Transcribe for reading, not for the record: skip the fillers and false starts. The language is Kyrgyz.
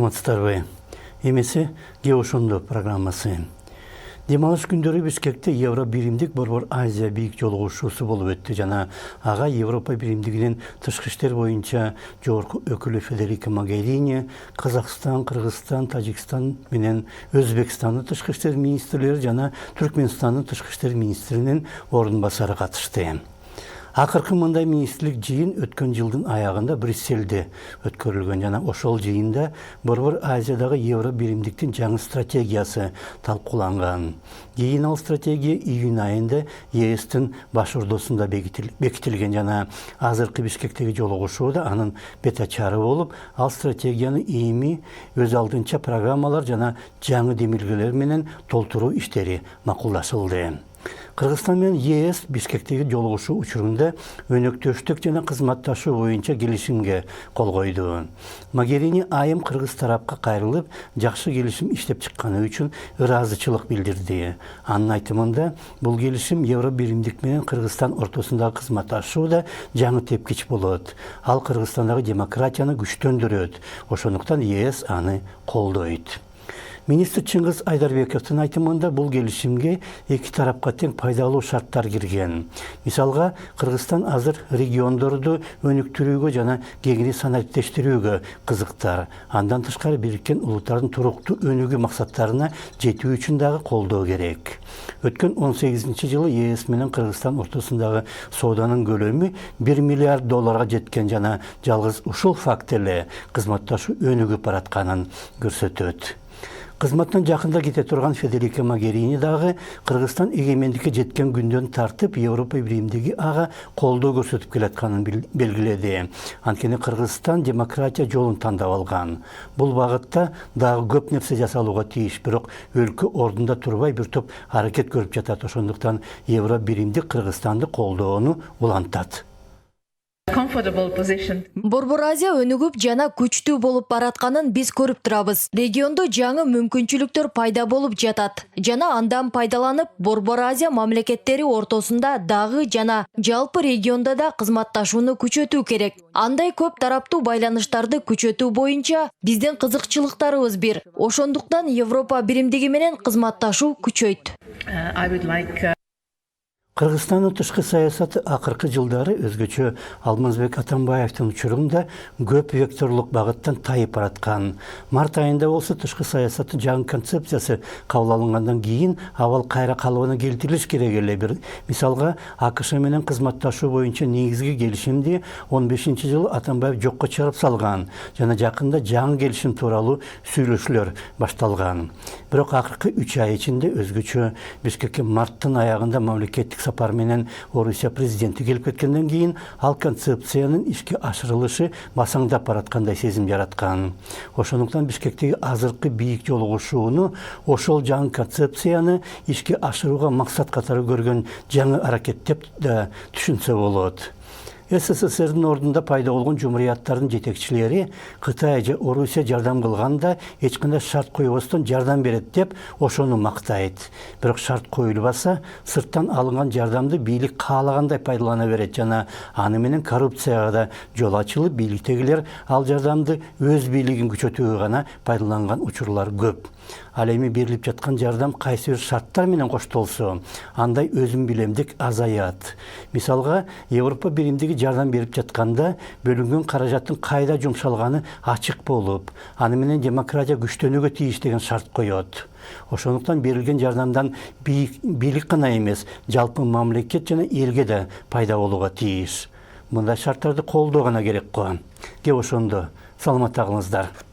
Саламатсыздарбы. Эмеси Геошондо программасы. Демалыш күндөрү Бишкекте Евро биримдик Борбор Азия бийик жолугушуусу болуп өттү жана ага Европа биримдигинин тышкы иштер боюнча жогорку өкүлү Федерика Могерини, Казакстан, Кыргызстан, Тажикстан менен Өзбекстандын тышкы иштер министрлери жана Түркмөнстандын тышкы иштер министринин ордун басары катышты. Акыркы мындай министрлик жыйын өткөн жылдын аягында Брюссельде өткөрүлгөн жана ошол жыйында Борбор Азиядагы Евро биримдиктин жаңы стратегиясы талкууланган. Кийин ал стратегия июнь айында ЕСтин баш ордосунда бекитилген жана азыркы Бишкектеги жолугушууда анын бетачары болуп, ал стратегияны эми өз алдынча программалар жана жаңы демилгелер менен толтуруу иштери макулдашылды. Кыргызстан менен ЕС Бишкектеги жолугушуу учурунда өнөктөштүк жана кызматташуу боюнча келишимге кол койду. Могерини айым кыргыз тарапка кайрылып, жакшы келишим иштеп чыкканы үчүн ыраазычылык билдирди. Анын айтымында, бул келишим Евро биримдик менен Кыргызстан ортосундагы кызматташууда жаңы тепкич болот. Ал Кыргызстандагы демократияны күчтөндүрөт. Ошондуктан ЕС аны колдойт. Министр Чыңгыз Айдарбековдун айтымында бул келишимге эки тарапка тең пайдалуу шарттар кирген. Мисалга, Кыргызстан азыр региондорду өнүктүрүүгө жана кеңири санариптештирүүгө кызыктар. Андан тышкары Бириккен Улуттардын туруктуу өнүгүү максаттарына жетүү үчүн дагы колдоо керек. Өткөн 18-жылы ЕС менен Кыргызстан ортосундагы сооданын көлөмү 1 миллиард долларга жеткен жана жалгыз ушул факт эле кызматташуу өнүгүп баратканын көрсөтөт. Кызматтан жакында кете турган Федерика Могерини дагы Кыргызстан эгемендикке жеткен күндөн тартып Европа биримдиги ага колдоо көрсөтүп келатканын белгиледи. Анткени Кыргызстан демократия жолун тандап алган. Бул багытта дагы көп нерсе жасалууга тийиш, бирок өлкө ордунда турбай бир топ аракет көрүп жатат. Ошондуктан Евро биримдик Кыргызстанды колдоону улантат. Борбор Азия өнүгүп жана күчтүү болуп баратканын биз көрүп турабыз. Региондо жаңы мүмкүнчүлүктөр пайда болуп жатат жана андан пайдаланып Борбор Азия мамлекеттери ортосунда дагы жана жалпы региондо да кызматташууну күчөтүү керек. Андай көп тараптуу байланыштарды күчөтүү боюнча биздин кызыкчылыктарыбыз бир. Ошондуктан Европа биримдиги менен кызматташуу күчөйт. Кыргызстандын тышкы саясаты акыркы жылдары өзгөчө Алмазбек Атамбаевдин учурунда көп векторлук багыттан тайып бараткан. Март айында болсо тышкы саясаттын жаңы концепциясы кабыл алынгандан кийин абал кайра калыбына келтирилиш керек эле. Мисалга, АКШ менен кызматташуу боюнча негизги келишимди 15-жылы Атамбаев жокко чыгарып салган жана жакында жаңы келишим тууралуу сүйлөшүүлөр башталган. Бирок акыркы 3 ай ичинде өзгөчө Бишкекке марттын аягында мамлекеттик сапар менен Орусия президенти келип кеткенден кийин ал концепциянын ишке ашырылышы басаңдап бараткандай сезим жараткан. Ошондуктан Бишкектеги азыркы бийик жолугушууну ошол жаңы концепцияны ишке ашырууга максат катары көргөн жаңы аракет деп да түшүнсө болот. СССРдин ордунда пайда болгон жумурияттардын жетекчилери Кытай же Орусия жардам кылганда эч кандай шарт койбостон жардам берет деп ошону мактайт. Бирок шарт коюлбаса, сырттан алынган жардамды бийлик каалагандай пайдалана берет жана аны менен коррупцияга да жол ачылып, бийликтегилер ал жардамды өз бийлигин күчөтүүгө гана пайдаланган учурлар көп. Ал эми берилип жаткан жардам кайсы бир шарттар менен коштолсо, андай өзүм билемдик азаят. Мисалга, Европа биримдиги жардам берип жатканда бөлүнгөн каражаттын кайда жумшалганы ачык болуп, аны менен демократия күчтөнүүгө тийиш деген шарт коет. Ошондуктан берилген жардамдан бийлик гана эмес, жалпы мамлекет жана элге да пайда болууга тийиш. Мындай шарттарды колдоо гана керек го. Кеп ошондо саламатта калыңыздар.